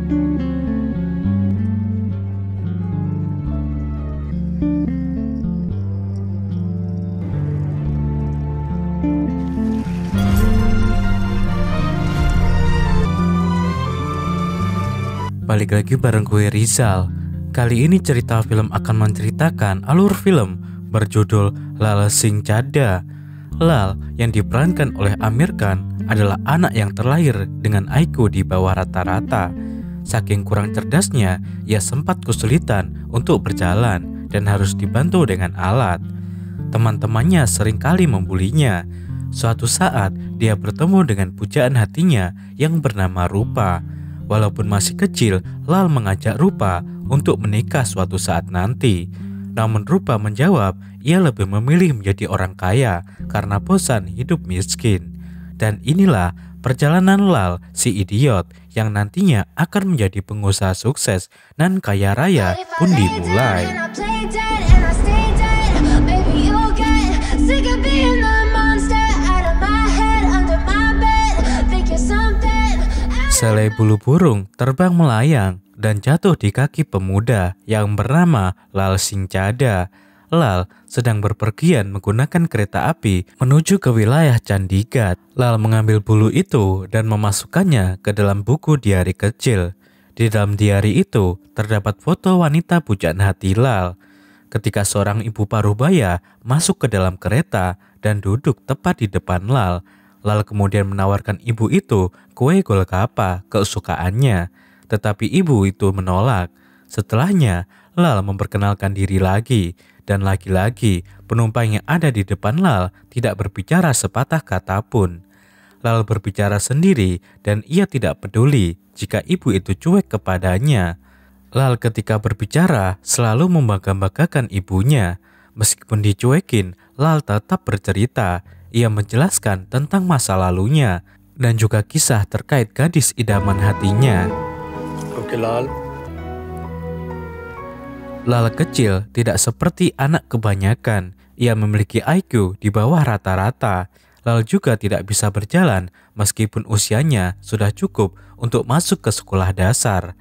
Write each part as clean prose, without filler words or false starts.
Balik lagi bareng gue Rizal. Kali ini cerita film akan menceritakan alur film berjudul Lal Singh Chadha. Lal yang diperankan oleh Aamir Khan adalah anak yang terlahir dengan IQ di bawah rata-rata. Saking kurang cerdasnya, ia sempat kesulitan untuk berjalan dan harus dibantu dengan alat. Teman-temannya seringkali membulinya. Suatu saat dia bertemu dengan pujaan hatinya yang bernama Rupa. Walaupun masih kecil, Lal mengajak Rupa untuk menikah suatu saat nanti. Namun Rupa menjawab, ia lebih memilih menjadi orang kaya karena bosan hidup miskin. Dan inilah perjalanan Lal, si idiot, yang nantinya akan menjadi pengusaha sukses dan kaya raya pun dimulai. Selai bulu burung terbang melayang dan jatuh di kaki pemuda yang bernama Lal Singh Chadha. Lal sedang berpergian menggunakan kereta api menuju ke wilayah Chandigarh. Lal mengambil bulu itu dan memasukkannya ke dalam buku diari kecil. Di dalam diari itu terdapat foto wanita pujaan hati Lal. Ketika seorang ibu parubaya masuk ke dalam kereta dan duduk tepat di depan Lal, Lal kemudian menawarkan ibu itu kue Golgappa kesukaannya, tetapi ibu itu menolak. Setelahnya, Lal memperkenalkan diri lagi, dan lagi-lagi penumpang yang ada di depan Lal tidak berbicara sepatah kata pun. Lal berbicara sendiri dan ia tidak peduli jika ibu itu cuek kepadanya. Lal ketika berbicara selalu membangga-banggakan ibunya. Meskipun dicuekin, Lal tetap bercerita. Ia menjelaskan tentang masa lalunya dan juga kisah terkait gadis idaman hatinya. Oke, Lal. Lal kecil tidak seperti anak kebanyakan. Ia memiliki IQ di bawah rata-rata. Lal juga tidak bisa berjalan meskipun usianya sudah cukup untuk masuk ke sekolah dasar.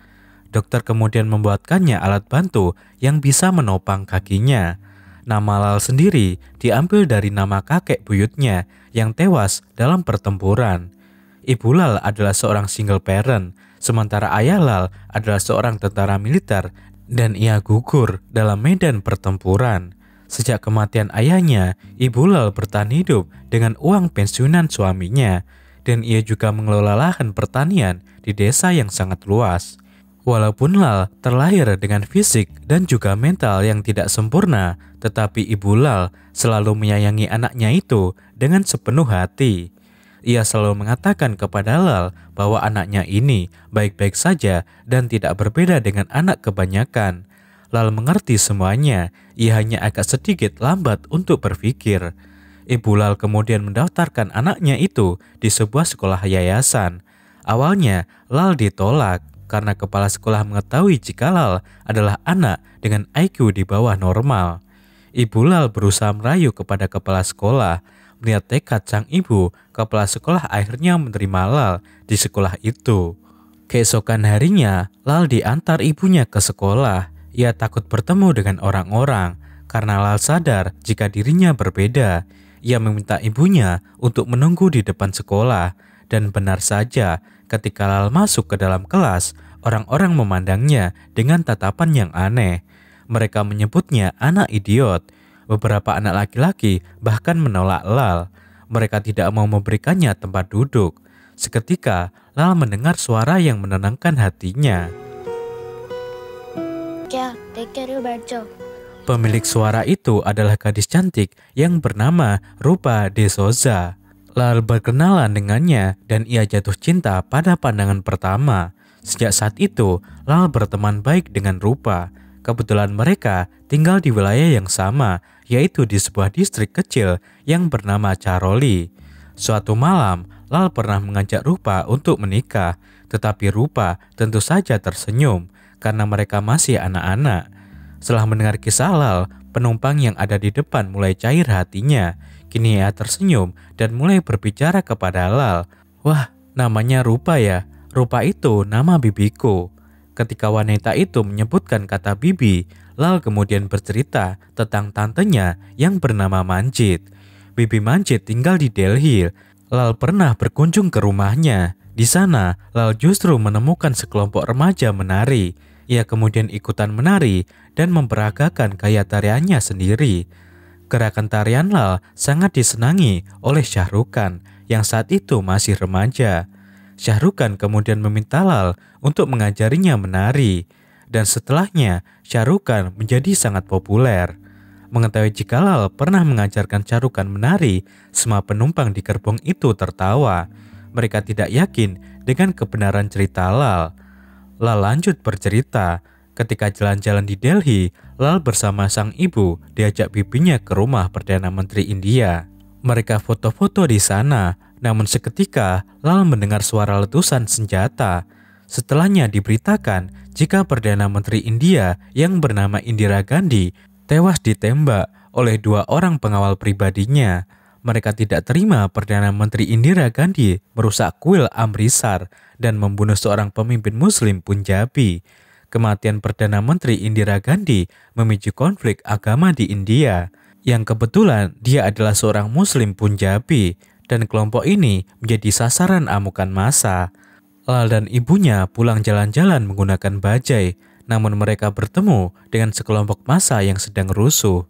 Dokter kemudian membuatkannya alat bantu yang bisa menopang kakinya. Nama Lal sendiri diambil dari nama kakek buyutnya yang tewas dalam pertempuran. Ibu Lal adalah seorang single parent, sementara ayah Lal adalah seorang tentara militer dan ia gugur dalam medan pertempuran. Sejak kematian ayahnya, ibu Lal bertahan hidup dengan uang pensiunan suaminya dan ia juga mengelola lahan pertanian di desa yang sangat luas. Walaupun Lal terlahir dengan fisik dan juga mental yang tidak sempurna, tetapi ibu Lal selalu menyayangi anaknya itu dengan sepenuh hati. Ia selalu mengatakan kepada Lal bahwa anaknya ini baik-baik saja dan tidak berbeda dengan anak kebanyakan. Lal mengerti semuanya, ia hanya agak sedikit lambat untuk berpikir. Ibu Lal kemudian mendaftarkan anaknya itu di sebuah sekolah yayasan. Awalnya Lal ditolak karena kepala sekolah mengetahui jika Lal adalah anak dengan IQ di bawah normal. Ibu Lal berusaha merayu kepada kepala sekolah. Melihat tekad sang ibu, kepala sekolah akhirnya menerima Lal di sekolah itu. Keesokan harinya, Lal diantar ibunya ke sekolah. Ia takut bertemu dengan orang-orang karena Lal sadar jika dirinya berbeda. Ia meminta ibunya untuk menunggu di depan sekolah. Dan benar saja, ketika Lal masuk ke dalam kelas, orang-orang memandangnya dengan tatapan yang aneh. Mereka menyebutnya anak idiot. Beberapa anak laki-laki bahkan menolak Lal. Mereka tidak mau memberikannya tempat duduk. Seketika, Lal mendengar suara yang menenangkan hatinya. Pemilik suara itu adalah gadis cantik yang bernama Rupa De Souza. Lal berkenalan dengannya dan ia jatuh cinta pada pandangan pertama. Sejak saat itu, Lal berteman baik dengan Rupa. Kebetulan mereka tinggal di wilayah yang sama, yaitu di sebuah distrik kecil yang bernama Charoli. Suatu malam, Lal pernah mengajak Rupa untuk menikah, tetapi Rupa tentu saja tersenyum karena mereka masih anak-anak. Setelah mendengar kisah Lal, penumpang yang ada di depan mulai cair hatinya. Kini ia tersenyum dan mulai berbicara kepada Lal. Wah, namanya Rupa ya. Rupa itu nama bibiku. Ketika wanita itu menyebutkan kata bibi, Lal kemudian bercerita tentang tantenya yang bernama Manjit. Bibi Manjit tinggal di Delhi. Lal pernah berkunjung ke rumahnya. Di sana, Lal justru menemukan sekelompok remaja menari. Ia kemudian ikutan menari dan memperagakan gaya tariannya sendiri. Gerakan tarian Lal sangat disenangi oleh Shah Rukh Khan yang saat itu masih remaja. Shah Rukh Khan kemudian meminta Lal untuk mengajarinya menari. Dan setelahnya, Shah Rukh Khan menjadi sangat populer. Mengetahui jika Lal pernah mengajarkan Shah Rukh Khan menari, semua penumpang di gerbong itu tertawa. Mereka tidak yakin dengan kebenaran cerita Lal. Lal lanjut bercerita, ketika jalan-jalan di Delhi, Lal bersama sang ibu diajak bibinya ke rumah Perdana Menteri India. Mereka foto-foto di sana, namun seketika Lal mendengar suara letusan senjata. Setelahnya diberitakan jika Perdana Menteri India yang bernama Indira Gandhi tewas ditembak oleh 2 orang pengawal pribadinya. Mereka tidak terima Perdana Menteri Indira Gandhi merusak kuil Amritsar dan membunuh seorang pemimpin Muslim Punjabi. Kematian Perdana Menteri Indira Gandhi memicu konflik agama di India, yang kebetulan dia adalah seorang Muslim Punjabi, dan kelompok ini menjadi sasaran amukan massa. Lal dan ibunya pulang jalan-jalan menggunakan bajai, namun mereka bertemu dengan sekelompok massa yang sedang rusuh.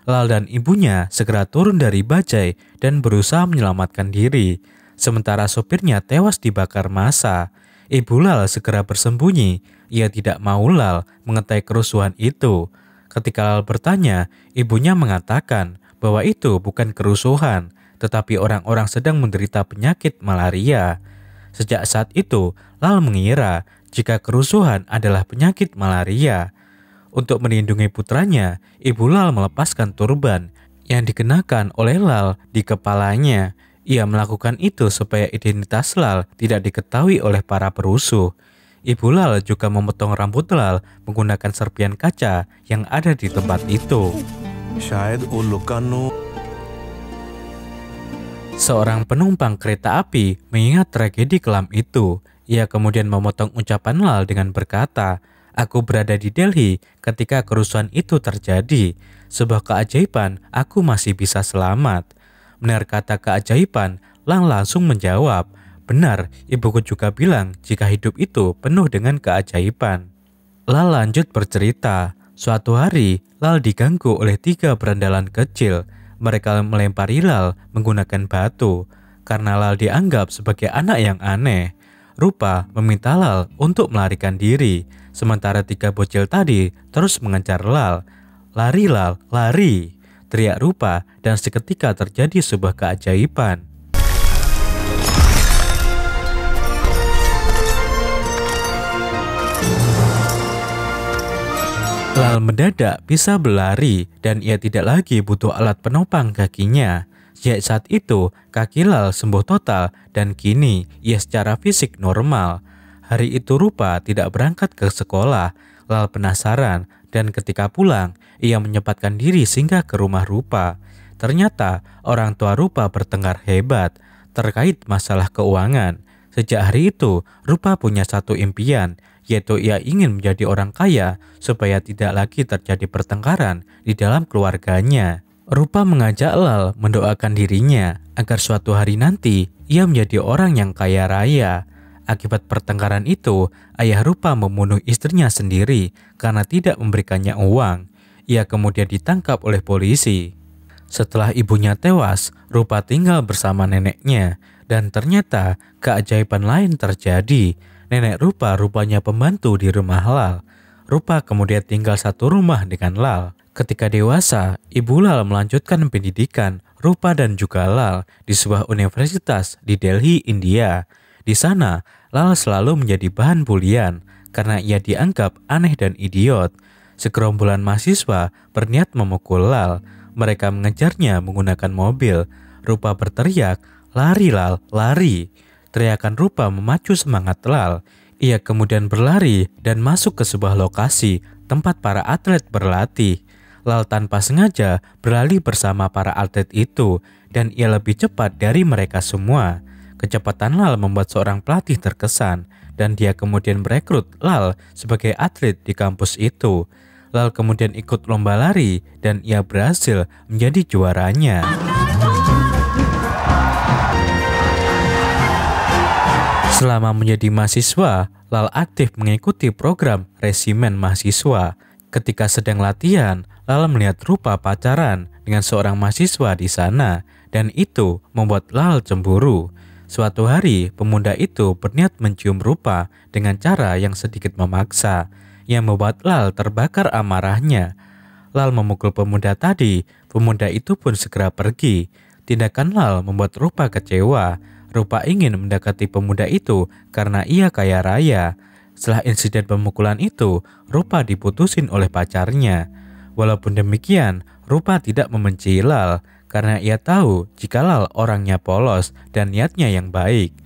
Lal dan ibunya segera turun dari bajai dan berusaha menyelamatkan diri. Sementara sopirnya tewas dibakar massa. Ibu Lal segera bersembunyi. Ia tidak mau Lal mengetahui kerusuhan itu. Ketika Lal bertanya, ibunya mengatakan bahwa itu bukan kerusuhan, tetapi orang-orang sedang menderita penyakit malaria. Sejak saat itu, Lal mengira jika kerusuhan adalah penyakit malaria. Untuk melindungi putranya, Ibu Lal melepaskan turban yang dikenakan oleh Lal di kepalanya. Ia melakukan itu supaya identitas Lal tidak diketahui oleh para perusuh. Ibu Lal juga memotong rambut Lal menggunakan serpian kaca yang ada di tempat itu. Seorang penumpang kereta api mengingat tragedi kelam itu. Ia kemudian memotong ucapan Lal dengan berkata, "Aku berada di Delhi ketika kerusuhan itu terjadi. Sebuah keajaiban, aku masih bisa selamat." Mendengar kata keajaiban, Lal langsung menjawab, "Benar, ibuku juga bilang jika hidup itu penuh dengan keajaiban." Lal lanjut bercerita, suatu hari Lal diganggu oleh 3 berandalan kecil. Mereka melempari Lal menggunakan batu. Karena Lal dianggap sebagai anak yang aneh, Rupa meminta Lal untuk melarikan diri. Sementara 3 bocil tadi terus mengejar Lal. "Lari Lal, lari!" teriak Rupa, dan seketika terjadi sebuah keajaiban. Lal mendadak bisa berlari dan ia tidak lagi butuh alat penopang kakinya. Sejak saat itu, kaki Lal sembuh total dan kini ia secara fisik normal. Hari itu Rupa tidak berangkat ke sekolah. Lal penasaran dan ketika pulang, ia menyempatkan diri singgah ke rumah Rupa. Ternyata orang tua Rupa bertengkar hebat terkait masalah keuangan. Sejak hari itu, Rupa punya satu impian, yaitu ia ingin menjadi orang kaya supaya tidak lagi terjadi pertengkaran di dalam keluarganya. Rupa mengajak Lal mendoakan dirinya agar suatu hari nanti ia menjadi orang yang kaya raya. Akibat pertengkaran itu, ayah Rupa membunuh istrinya sendiri karena tidak memberikannya uang. Ia kemudian ditangkap oleh polisi. Setelah ibunya tewas, Rupa tinggal bersama neneknya dan ternyata keajaiban lain terjadi. Nenek Rupa rupanya pembantu di rumah Lal. Rupa kemudian tinggal satu rumah dengan Lal. Ketika dewasa, Ibu Lal melanjutkan pendidikan Rupa dan juga Lal di sebuah universitas di Delhi, India. Di sana, Lal selalu menjadi bahan bulian karena ia dianggap aneh dan idiot. Segerombolan mahasiswa berniat memukul Lal. Mereka mengejarnya menggunakan mobil. Rupa berteriak, "Lari Lal, lari!" Teriakan Rupa memacu semangat Lal. Ia kemudian berlari dan masuk ke sebuah lokasi tempat para atlet berlatih. Lal tanpa sengaja berlari bersama para atlet itu dan ia lebih cepat dari mereka semua. Kecepatan Lal membuat seorang pelatih terkesan dan dia kemudian merekrut Lal sebagai atlet di kampus itu. Lal kemudian ikut lomba lari dan ia berhasil menjadi juaranya. Selama menjadi mahasiswa, Lal aktif mengikuti program resimen mahasiswa. Ketika sedang latihan, Lal melihat Rupa pacaran dengan seorang mahasiswa di sana, dan itu membuat Lal cemburu. Suatu hari, pemuda itu berniat mencium Rupa dengan cara yang sedikit memaksa, yang membuat Lal terbakar amarahnya. Lal memukul pemuda tadi, pemuda itu pun segera pergi. Tindakan Lal membuat Rupa kecewa. Rupa ingin mendekati pemuda itu karena ia kaya raya. Setelah insiden pemukulan itu, Rupa diputusin oleh pacarnya. Walaupun demikian, Rupa tidak membenci Lal karena ia tahu jika Lal orangnya polos dan niatnya yang baik.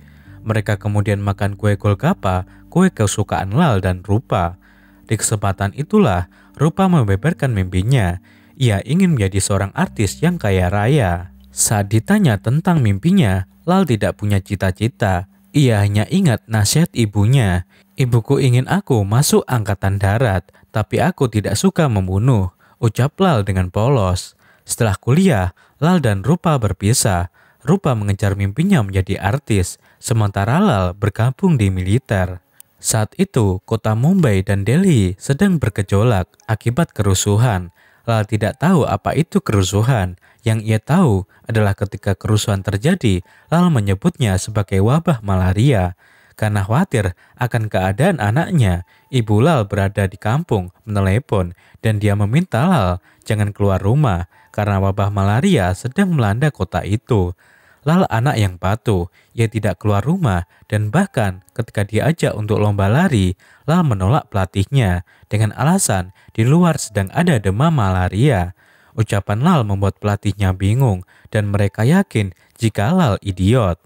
Mereka kemudian makan kue Golgappa, kue kesukaan Lal dan Rupa. Di kesempatan itulah, Rupa membeberkan mimpinya. Ia ingin menjadi seorang artis yang kaya raya. Saat ditanya tentang mimpinya, Lal tidak punya cita-cita. Ia hanya ingat nasihat ibunya. "Ibuku ingin aku masuk angkatan darat, tapi aku tidak suka membunuh," ucap Lal dengan polos. Setelah kuliah, Lal dan Rupa berpisah. Rupa mengejar mimpinya menjadi artis, sementara Lal bergabung di militer. Saat itu, kota Mumbai dan Delhi sedang bergejolak akibat kerusuhan. Lal tidak tahu apa itu kerusuhan. Yang ia tahu adalah ketika kerusuhan terjadi, Lal menyebutnya sebagai wabah malaria. Karena khawatir akan keadaan anaknya, ibu Lal berada di kampung menelepon dan dia meminta Lal jangan keluar rumah karena wabah malaria sedang melanda kota itu. Lal anak yang patuh, ia tidak keluar rumah dan bahkan ketika diajak untuk lomba lari, Lal menolak pelatihnya dengan alasan di luar sedang ada demam malaria. Ucapan Lal membuat pelatihnya bingung dan mereka yakin jika Lal idiot.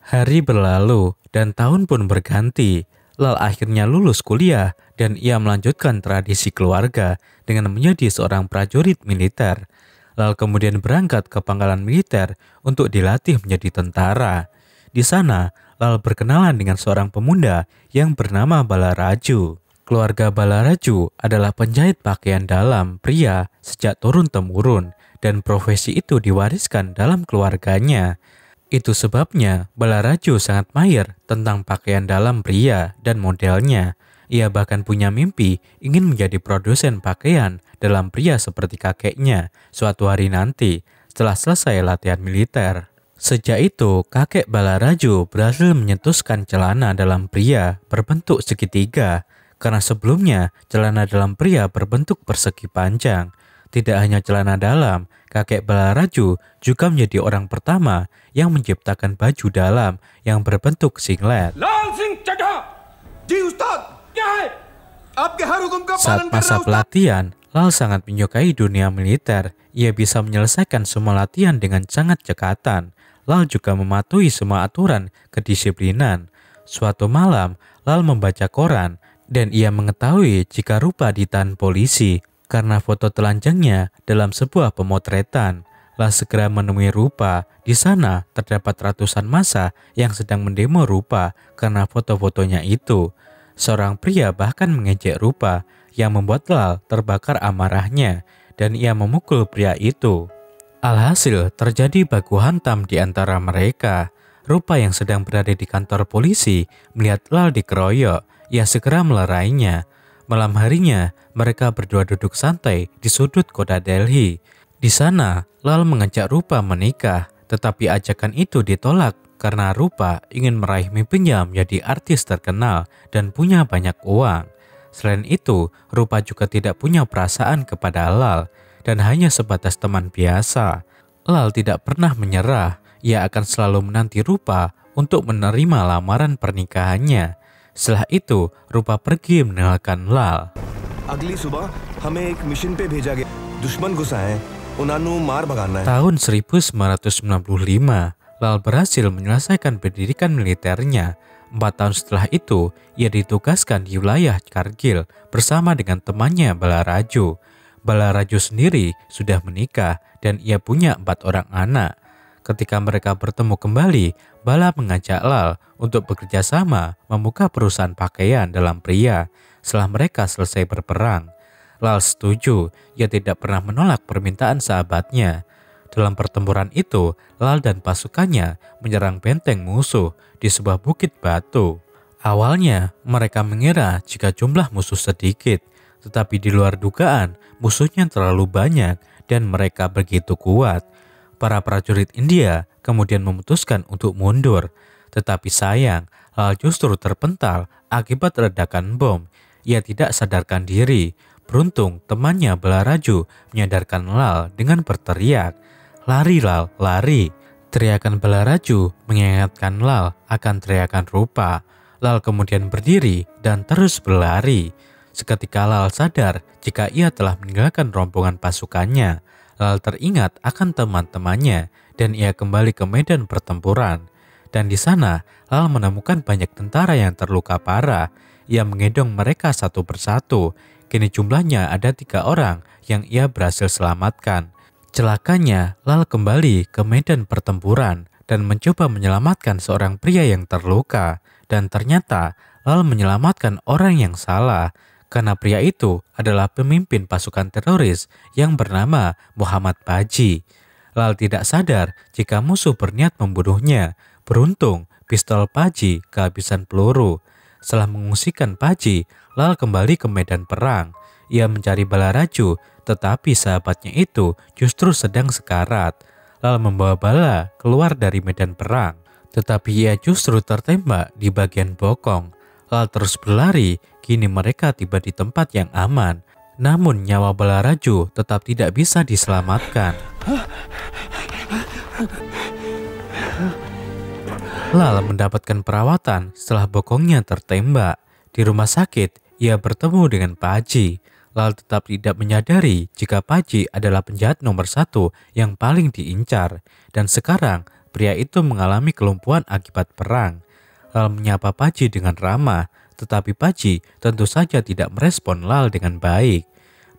Hari berlalu dan tahun pun berganti. Lal akhirnya lulus kuliah dan ia melanjutkan tradisi keluarga dengan menjadi seorang prajurit militer. Lal kemudian berangkat ke pangkalan militer untuk dilatih menjadi tentara. Di sana, Lal berkenalan dengan seorang pemuda yang bernama Balaraju. Keluarga Balaraju adalah penjahit pakaian dalam pria sejak turun-temurun dan profesi itu diwariskan dalam keluarganya. Itu sebabnya Balaraju sangat mahir tentang pakaian dalam pria dan modelnya. Ia bahkan punya mimpi ingin menjadi produsen pakaian dalam pria seperti kakeknya suatu hari nanti setelah selesai latihan militer. Sejak itu, kakek Balaraju berhasil menyetuskan celana dalam pria berbentuk segitiga. Karena sebelumnya celana dalam pria berbentuk persegi panjang. Tidak hanya celana dalam, kakek Balaraju juga menjadi orang pertama yang menciptakan baju dalam yang berbentuk singlet. Saat masa pelatihan, Lal sangat menyukai dunia militer. Ia bisa menyelesaikan semua latihan dengan sangat cekatan. Lal juga mematuhi semua aturan kedisiplinan. Suatu malam, Lal membaca koran dan ia mengetahui jika Rupa ditahan polisi karena foto telanjangnya dalam sebuah pemotretan. Lal segera menemui Rupa. Di sana terdapat ratusan massa yang sedang mendemo Rupa karena foto-fotonya itu. Seorang pria bahkan mengejek Rupa yang membuat Lal terbakar amarahnya dan ia memukul pria itu. Alhasil terjadi baku hantam di antara mereka. Rupa yang sedang berada di kantor polisi melihat Lal dikeroyok. Ia segera melerainya. Malam harinya mereka berdua duduk santai di sudut kota Delhi. Di sana Lal mengajak Rupa menikah, tetapi ajakan itu ditolak karena Rupa ingin meraih mimpinya menjadi artis terkenal dan punya banyak uang. Selain itu, Rupa juga tidak punya perasaan kepada Lal dan hanya sebatas teman biasa. Lal tidak pernah menyerah. Ia akan selalu menanti Rupa untuk menerima lamaran pernikahannya. Setelah itu, Rupa pergi meninggalkan Lal. Tahun 1995, Lal berhasil menyelesaikan pendidikan militernya. 4 tahun setelah itu, ia ditugaskan di wilayah Kargil bersama dengan temannya Balaraju. Balaraju sendiri sudah menikah dan ia punya 4 orang anak. Ketika mereka bertemu kembali, Bala mengajak Lal untuk bekerja sama membuka perusahaan pakaian dalam pria setelah mereka selesai berperang. Lal setuju, ia tidak pernah menolak permintaan sahabatnya. Dalam pertempuran itu, Lal dan pasukannya menyerang benteng musuh di sebuah bukit batu. Awalnya, mereka mengira jika jumlah musuh sedikit, tetapi di luar dugaan, musuhnya terlalu banyak dan mereka begitu kuat. Para prajurit India kemudian memutuskan untuk mundur, tetapi sayang, Lal justru terpental akibat ledakan bom. Ia tidak sadarkan diri. Beruntung temannya Balaraju menyadarkan Lal dengan berteriak, "Lari Lal, lari!" Teriakan Balaraju mengingatkan Lal akan teriakan Rupa. Lal kemudian berdiri dan terus berlari. Seketika Lal sadar jika ia telah meninggalkan rombongan pasukannya. Lal teringat akan teman-temannya dan ia kembali ke medan pertempuran. Dan di sana, Lal menemukan banyak tentara yang terluka parah. Ia menggendong mereka satu persatu. Kini jumlahnya ada 3 orang yang ia berhasil selamatkan. Celakanya, Lal kembali ke medan pertempuran dan mencoba menyelamatkan seorang pria yang terluka. Dan ternyata, Lal menyelamatkan orang yang salah. Karena pria itu adalah pemimpin pasukan teroris yang bernama Muhammad Paji. Lal tidak sadar jika musuh berniat membunuhnya. Beruntung, pistol Paji kehabisan peluru. Setelah mengungsikan Paji, Lal kembali ke medan perang. Ia mencari Balaraju, tetapi sahabatnya itu justru sedang sekarat. Lal membawa Bala keluar dari medan perang, tetapi ia justru tertembak di bagian bokong. Lal terus berlari, kini mereka tiba di tempat yang aman. Namun nyawa Balaraju tetap tidak bisa diselamatkan. Lal mendapatkan perawatan setelah bokongnya tertembak. Di rumah sakit, ia bertemu dengan Paji. Lal tetap tidak menyadari jika Paji adalah penjahat nomor 1 yang paling diincar. Dan sekarang, pria itu mengalami kelumpuhan akibat perang. Lal menyapa Paji dengan ramah, tetapi Paji tentu saja tidak merespon Lal dengan baik.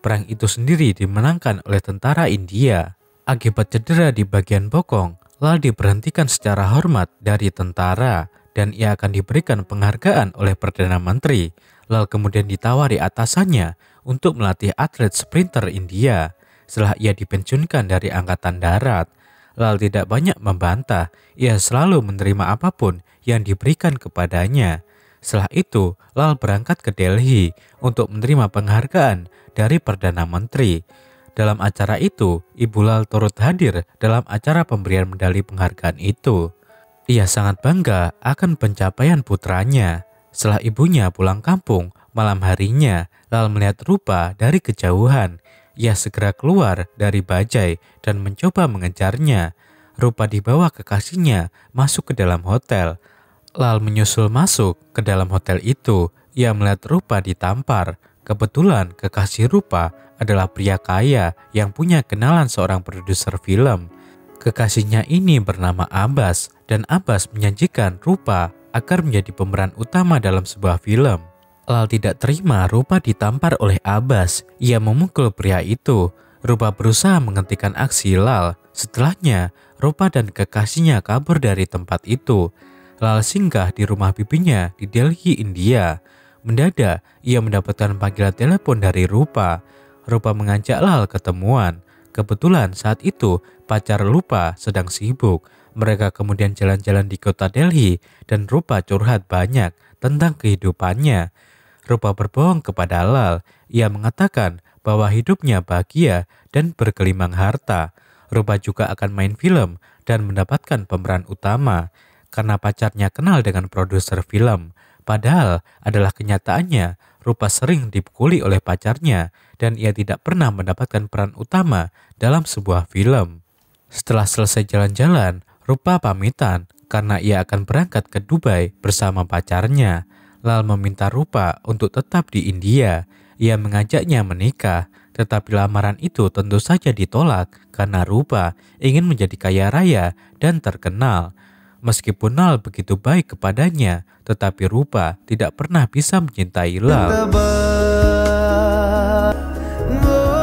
Perang itu sendiri dimenangkan oleh tentara India. Akibat cedera di bagian bokong, Lal diberhentikan secara hormat dari tentara dan ia akan diberikan penghargaan oleh Perdana Menteri. Lal kemudian ditawari atasannya untuk melatih atlet sprinter India. Setelah ia dipensiunkan dari Angkatan Darat, Lal tidak banyak membantah. Ia selalu menerima apapun yang diberikan kepadanya. Setelah itu, Lal berangkat ke Delhi untuk menerima penghargaan dari Perdana Menteri. Dalam acara itu, Ibu Lal turut hadir dalam acara pemberian medali penghargaan itu. Ia sangat bangga akan pencapaian putranya. Setelah ibunya pulang kampung, malam harinya, Lal melihat Rupa dari kejauhan. Ia segera keluar dari bajai dan mencoba mengejarnya. Rupa dibawa kekasihnya masuk ke dalam hotel. Lal menyusul masuk ke dalam hotel itu. Ia melihat Rupa ditampar. Kebetulan kekasih Rupa adalah pria kaya yang punya kenalan seorang produser film. Kekasihnya ini bernama Abbas dan Abbas menjanjikan Rupa agar menjadi pemeran utama dalam sebuah film. Lal tidak terima Rupa ditampar oleh Abbas. Ia memukul pria itu. Rupa berusaha menghentikan aksi Lal. Setelahnya, Rupa dan kekasihnya kabur dari tempat itu. Lal singgah di rumah bibinya di Delhi, India. Mendadak, ia mendapatkan panggilan telepon dari Rupa. Rupa mengajak Lal ketemuan. Kebetulan saat itu, pacar Rupa sedang sibuk. Mereka kemudian jalan-jalan di kota Delhi dan Rupa curhat banyak tentang kehidupannya. Rupa berbohong kepada Lal. Ia mengatakan bahwa hidupnya bahagia dan bergelimang harta. Rupa juga akan main film dan mendapatkan pemeran utama karena pacarnya kenal dengan produser film. Padahal adalah kenyataannya, Rupa sering dipukuli oleh pacarnya dan ia tidak pernah mendapatkan peran utama dalam sebuah film. Setelah selesai jalan-jalan, Rupa pamitan karena ia akan berangkat ke Dubai bersama pacarnya. Lal meminta Rupa untuk tetap di India. Ia mengajaknya menikah, tetapi lamaran itu tentu saja ditolak karena Rupa ingin menjadi kaya raya dan terkenal. Meskipun Lal begitu baik kepadanya, tetapi Rupa tidak pernah bisa mencintai Lal.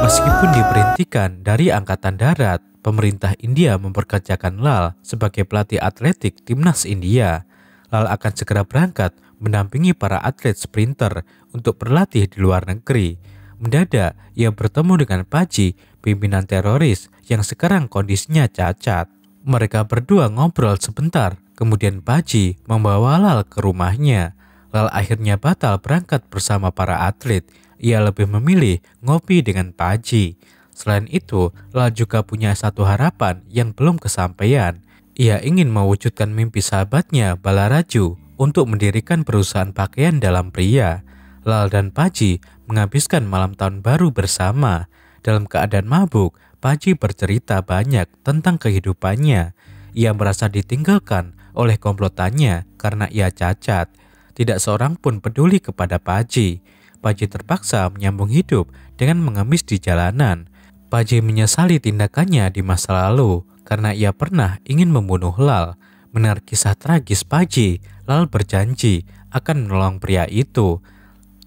Meskipun diberhentikan dari Angkatan Darat, pemerintah India mempekerjakan Lal sebagai pelatih atletik timnas India. Lal akan segera berangkat mendampingi para atlet sprinter untuk berlatih di luar negeri. Mendadak, ia bertemu dengan Paji, pimpinan teroris yang sekarang kondisinya cacat. Mereka berdua ngobrol sebentar, kemudian Paji membawa Lal ke rumahnya. Lal akhirnya batal berangkat bersama para atlet. Ia lebih memilih ngopi dengan Paji. Selain itu, Lal juga punya satu harapan yang belum kesampaian. Ia ingin mewujudkan mimpi sahabatnya Balaraju untuk mendirikan perusahaan pakaian dalam pria. Lal dan Paji menghabiskan malam tahun baru bersama. Dalam keadaan mabuk, Paji bercerita banyak tentang kehidupannya. Ia merasa ditinggalkan oleh komplotannya karena ia cacat. Tidak seorang pun peduli kepada Paji. Paji terpaksa menyambung hidup dengan mengemis di jalanan. Paji menyesali tindakannya di masa lalu karena ia pernah ingin membunuh Lal. Mendengar kisah tragis Paji, Lal berjanji akan menolong pria itu.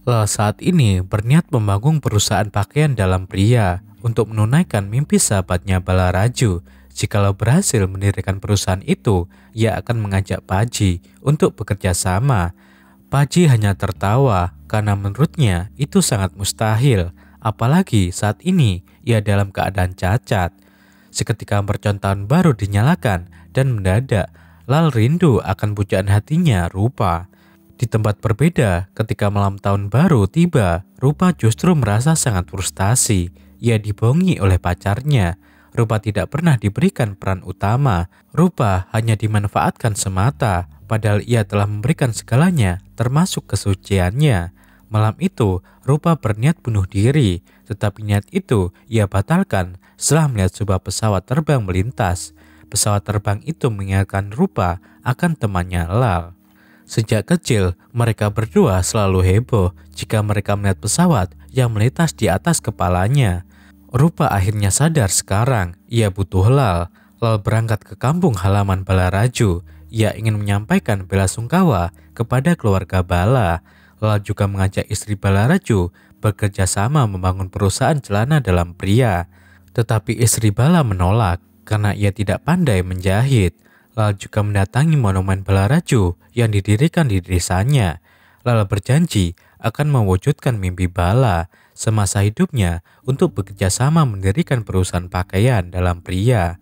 Lal saat ini berniat membangun perusahaan pakaian dalam pria untuk menunaikan mimpi sahabatnya Balaraju. Jikalau berhasil mendirikan perusahaan itu, ia akan mengajak Paji untuk bekerja sama. Paji hanya tertawa karena menurutnya itu sangat mustahil. Apalagi saat ini ia dalam keadaan cacat. Seketika mercon tahun baru dinyalakan dan mendadak Lal rindu akan pujaan hatinya Rupa. Di tempat berbeda, ketika malam tahun baru tiba, Rupa justru merasa sangat frustasi. Ia dibohongi oleh pacarnya. Rupa tidak pernah diberikan peran utama. Rupa hanya dimanfaatkan semata, padahal ia telah memberikan segalanya, termasuk kesuciannya. Malam itu, Rupa berniat bunuh diri, tetapi niat itu ia batalkan setelah melihat sebuah pesawat terbang melintas. Pesawat terbang itu mengingatkan Rupa akan temannya Lal. Sejak kecil, mereka berdua selalu heboh jika mereka melihat pesawat yang melintas di atas kepalanya. Rupa akhirnya sadar sekarang ia butuh Lal. Lal berangkat ke kampung halaman Balaraju. Ia ingin menyampaikan bela sungkawa kepada keluarga Bala. Lal juga mengajak istri Balaraju bekerja sama membangun perusahaan celana dalam pria. Tetapi istri Bala menolak karena ia tidak pandai menjahit. Lal juga mendatangi monumen Balaraju yang didirikan di desanya. Lal berjanji akan mewujudkan mimpi Bala semasa hidupnya untuk bekerja sama mendirikan perusahaan pakaian dalam pria.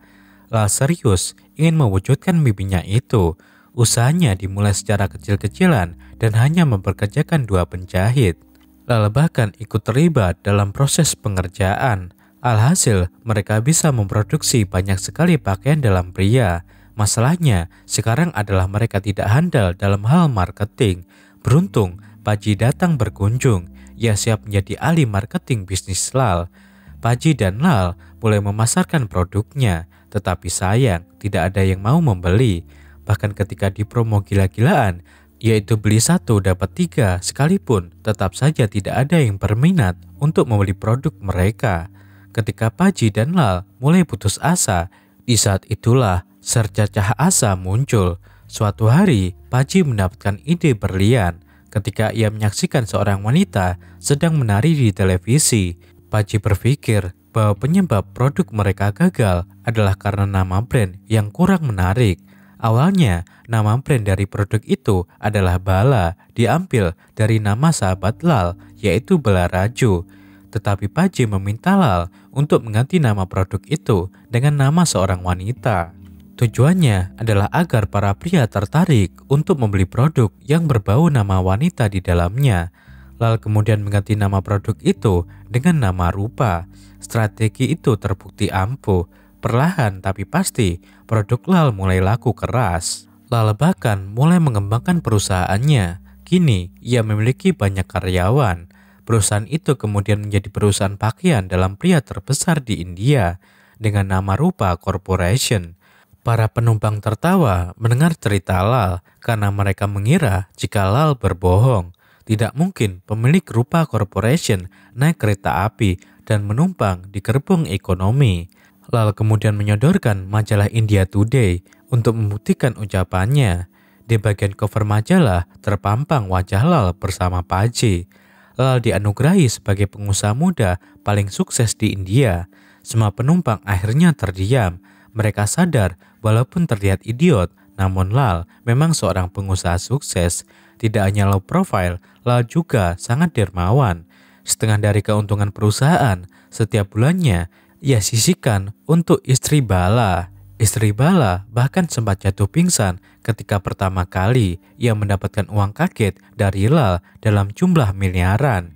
Lal serius ingin mewujudkan mimpinya itu. Usahanya dimulai secara kecil-kecilan dan hanya mempekerjakan 2 penjahit. Lal bahkan ikut terlibat dalam proses pengerjaan. Alhasil, mereka bisa memproduksi banyak sekali pakaian dalam pria. Masalahnya, sekarang adalah mereka tidak handal dalam hal marketing. Beruntung, Paji datang berkunjung. Ia siap menjadi ahli marketing bisnis Lal. Paji dan Lal mulai memasarkan produknya, tetapi sayang tidak ada yang mau membeli. Bahkan ketika dipromo gila-gilaan, yaitu beli 1 dapat 3 sekalipun, tetap saja tidak ada yang berminat untuk membeli produk mereka. Ketika Paji dan Lal mulai putus asa, di saat itulah secercah asa muncul. Suatu hari, Paji mendapatkan ide berlian ketika ia menyaksikan seorang wanita sedang menari di televisi. Paji berpikir bahwa penyebab produk mereka gagal adalah karena nama brand yang kurang menarik. Awalnya, nama brand dari produk itu adalah Bala, diambil dari nama sahabat Lal, yaitu Balaraju. Tetapi Paji meminta Lal untuk mengganti nama produk itu dengan nama seorang wanita. Tujuannya adalah agar para pria tertarik untuk membeli produk yang berbau nama wanita di dalamnya. Lal kemudian mengganti nama produk itu dengan nama Rupa. Strategi itu terbukti ampuh. Perlahan tapi pasti, produk Lal mulai laku keras. Lal bahkan mulai mengembangkan perusahaannya. Kini, ia memiliki banyak karyawan. Perusahaan itu kemudian menjadi perusahaan pakaian dalam pria terbesar di India dengan nama Rupa Corporation. Para penumpang tertawa mendengar cerita Lal karena mereka mengira jika Lal berbohong. Tidak mungkin pemilik Rupa Corporation naik kereta api dan menumpang di gerbong ekonomi. Lal kemudian menyodorkan majalah India Today untuk membuktikan ucapannya. Di bagian cover majalah terpampang wajah Lal bersama Paji. Lal dianugerahi sebagai pengusaha muda paling sukses di India. Semua penumpang akhirnya terdiam. Mereka sadar walaupun terlihat idiot, namun Lal memang seorang pengusaha sukses. Tidak hanya low profile, Lal juga sangat dermawan. Setengah dari keuntungan perusahaan setiap bulannya ia sisihkan untuk istri Bala. Istri Bala bahkan sempat jatuh pingsan ketika pertama kali ia mendapatkan uang kaget dari Lal dalam jumlah miliaran.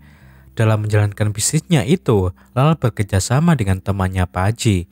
Dalam menjalankan bisnisnya itu, Lal bekerja sama dengan temannya Paji.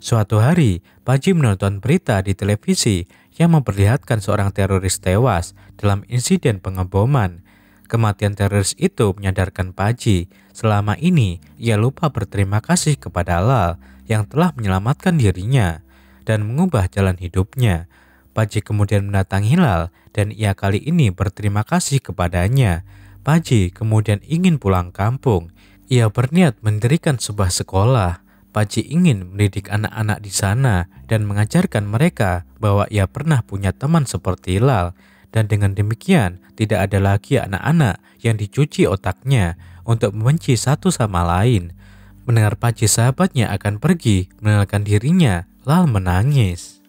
Suatu hari, Paji menonton berita di televisi yang memperlihatkan seorang teroris tewas dalam insiden pengeboman. Kematian teroris itu menyadarkan Paji. Selama ini, ia lupa berterima kasih kepada Lal yang telah menyelamatkan dirinya dan mengubah jalan hidupnya. Paji kemudian mendatangi Lal dan ia kali ini berterima kasih kepadanya. Paji kemudian ingin pulang kampung. Ia berniat mendirikan sebuah sekolah. Paji ingin mendidik anak-anak di sana dan mengajarkan mereka bahwa ia pernah punya teman seperti Lal. Dan dengan demikian, tidak ada lagi anak-anak yang dicuci otaknya untuk membenci satu sama lain. Mendengar Paji sahabatnya akan pergi meninggalkan dirinya, Lal menangis.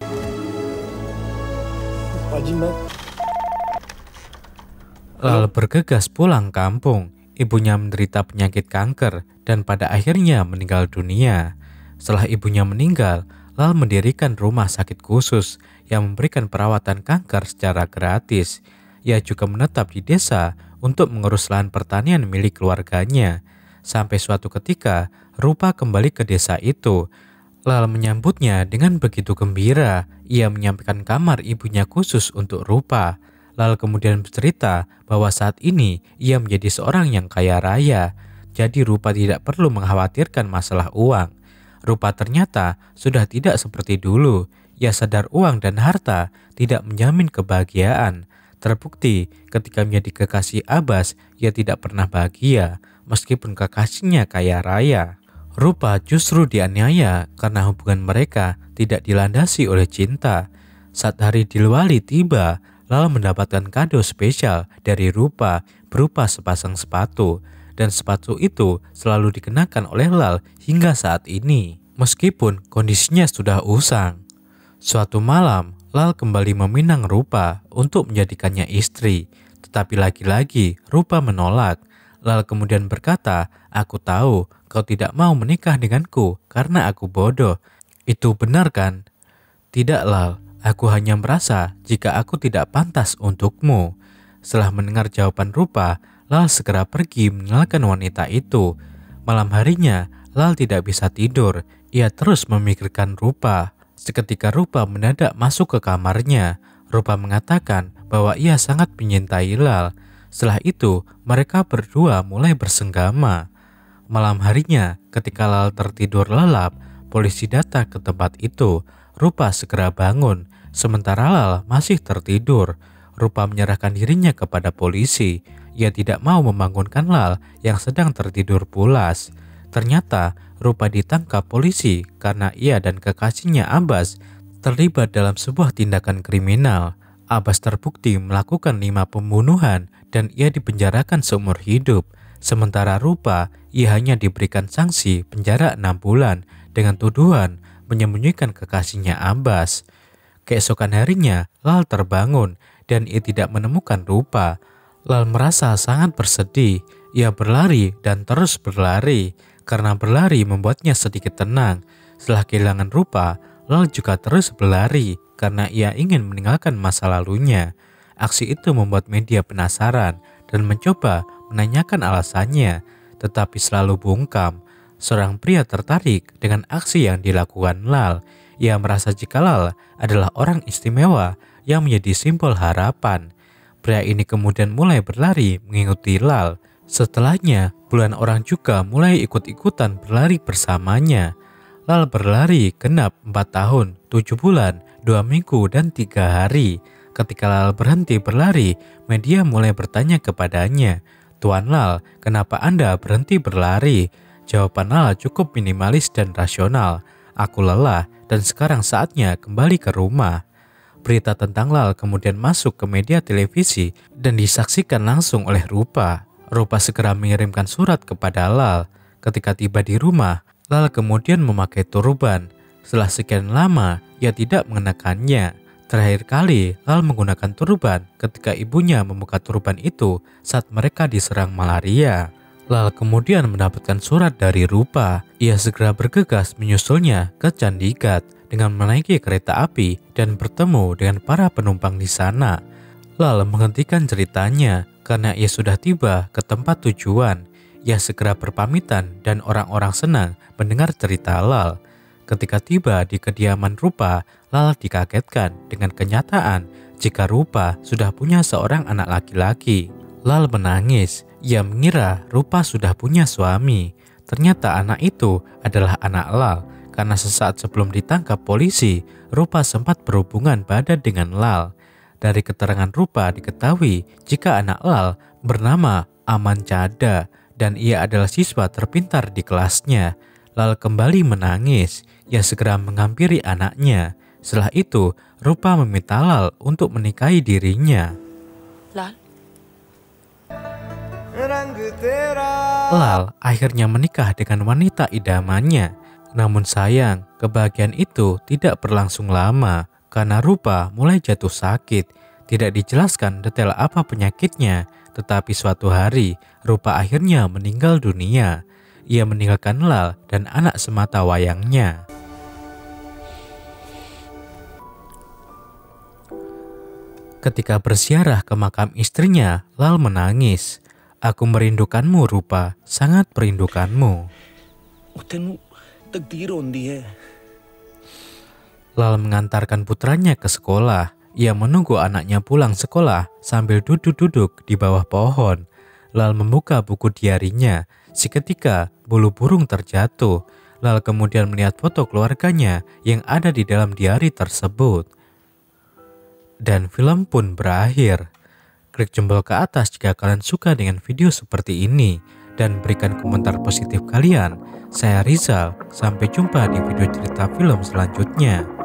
Lal bergegas pulang kampung. Ibunya menderita penyakit kanker dan pada akhirnya meninggal dunia. Setelah ibunya meninggal, Lal mendirikan rumah sakit khusus yang memberikan perawatan kanker secara gratis. Ia juga menetap di desa untuk mengurus lahan pertanian milik keluarganya. Sampai suatu ketika, Rupa kembali ke desa itu. Lal menyambutnya dengan begitu gembira. Ia menyampaikan kamar ibunya khusus untuk Rupa. Lal kemudian bercerita bahwa saat ini ia menjadi seorang yang kaya raya. Jadi Rupa tidak perlu mengkhawatirkan masalah uang. Rupa ternyata sudah tidak seperti dulu. Ia sadar uang dan harta tidak menjamin kebahagiaan. Terbukti ketika menjadi kekasih Abbas, ia tidak pernah bahagia meskipun kekasihnya kaya raya. Rupa justru dianiaya karena hubungan mereka tidak dilandasi oleh cinta. Saat hari Dilwali tiba, Lal mendapatkan kado spesial dari Rupa berupa sepasang sepatu. Dan sepatu itu selalu dikenakan oleh Lal hingga saat ini, meskipun kondisinya sudah usang. Suatu malam, Lal kembali meminang Rupa untuk menjadikannya istri. Tetapi lagi-lagi Rupa menolak. Lal kemudian berkata, "Aku tahu kau tidak mau menikah denganku karena aku bodoh." "Itu benar kan?" "Tidak Lal, aku hanya merasa jika aku tidak pantas untukmu." Setelah mendengar jawaban Rupa, Lal segera pergi meninggalkan wanita itu. Malam harinya, Lal tidak bisa tidur. Ia terus memikirkan Rupa. Seketika Rupa mendadak masuk ke kamarnya. Rupa mengatakan bahwa ia sangat menyintai Lal. Setelah itu, mereka berdua mulai bersenggama. Malam harinya, ketika Lal tertidur lelap, polisi datang ke tempat itu. Rupa segera bangun, sementara Lal masih tertidur. Rupa menyerahkan dirinya kepada polisi. Ia tidak mau membangunkan Lal yang sedang tertidur pulas. Ternyata Rupa ditangkap polisi karena ia dan kekasihnya Abbas terlibat dalam sebuah tindakan kriminal. Abbas terbukti melakukan 5 pembunuhan dan ia dipenjarakan seumur hidup. Sementara Rupa, ia hanya diberikan sanksi penjara 6 bulan dengan tuduhan menyembunyikan kekasihnya Abbas. Keesokan harinya, Lal terbangun dan ia tidak menemukan Rupa. Lal merasa sangat bersedih. Ia berlari dan terus berlari. Karena berlari membuatnya sedikit tenang. Setelah kehilangan Rupa, Lal juga terus berlari karena ia ingin meninggalkan masa lalunya. Aksi itu membuat media penasaran dan mencoba menanyakan alasannya, tetapi selalu bungkam. Seorang pria tertarik dengan aksi yang dilakukan Lal. Ia merasa jika Lal adalah orang istimewa yang menjadi simbol harapan. Pria ini kemudian mulai berlari mengikuti Lal. Setelahnya, puluhan orang juga mulai ikut-ikutan berlari bersamanya. Lal berlari genap 4 tahun, 7 bulan, 2 minggu, dan 3 hari. Ketika Lal berhenti berlari, media mulai bertanya kepadanya, "Tuan Lal, kenapa Anda berhenti berlari?" Jawaban Lal cukup minimalis dan rasional. "Aku lelah dan sekarang saatnya kembali ke rumah." Berita tentang Lal kemudian masuk ke media televisi dan disaksikan langsung oleh Rupa. Rupa segera mengirimkan surat kepada Lal. Ketika tiba di rumah, Lal kemudian memakai turban. Setelah sekian lama, ia tidak mengenakannya. Terakhir kali Lal menggunakan turban ketika ibunya membuka turban itu saat mereka diserang malaria. Lal kemudian mendapatkan surat dari Rupa. Ia segera bergegas menyusulnya ke Chandigarh dengan menaiki kereta api dan bertemu dengan para penumpang di sana. Lal menghentikan ceritanya karena ia sudah tiba ke tempat tujuan. Ia segera berpamitan dan orang-orang senang mendengar cerita Lal. Ketika tiba di kediaman Rupa, Lal dikagetkan dengan kenyataan jika Rupa sudah punya seorang anak laki-laki. Lal menangis. Ia mengira Rupa sudah punya suami. Ternyata anak itu adalah anak Lal karena sesaat sebelum ditangkap polisi, Rupa sempat berhubungan badan dengan Lal. Dari keterangan Rupa diketahui jika anak Lal bernama Aman Chada dan ia adalah siswa terpintar di kelasnya. Lal kembali menangis. Ia segera menghampiri anaknya. Setelah itu, Rupa meminta Lal untuk menikahi dirinya. Lal akhirnya menikah dengan wanita idamannya. Namun sayang, kebahagiaan itu tidak berlangsung lama karena Rupa mulai jatuh sakit. Tidak dijelaskan detail apa penyakitnya, tetapi suatu hari Rupa akhirnya meninggal dunia. Ia meninggalkan Lal dan anak semata wayangnya. Ketika berziarah ke makam istrinya, Lal menangis. "Aku merindukanmu, Rupa, sangat merindukanmu." Lal mengantarkan putranya ke sekolah. Ia menunggu anaknya pulang sekolah sambil duduk-duduk di bawah pohon. Lal membuka buku diarinya. Seketika bulu burung terjatuh. Lal kemudian melihat foto keluarganya yang ada di dalam diari tersebut. Dan film pun berakhir. Klik jempol ke atas jika kalian suka dengan video seperti ini dan berikan komentar positif kalian. Saya Rizal, sampai jumpa di video cerita film selanjutnya.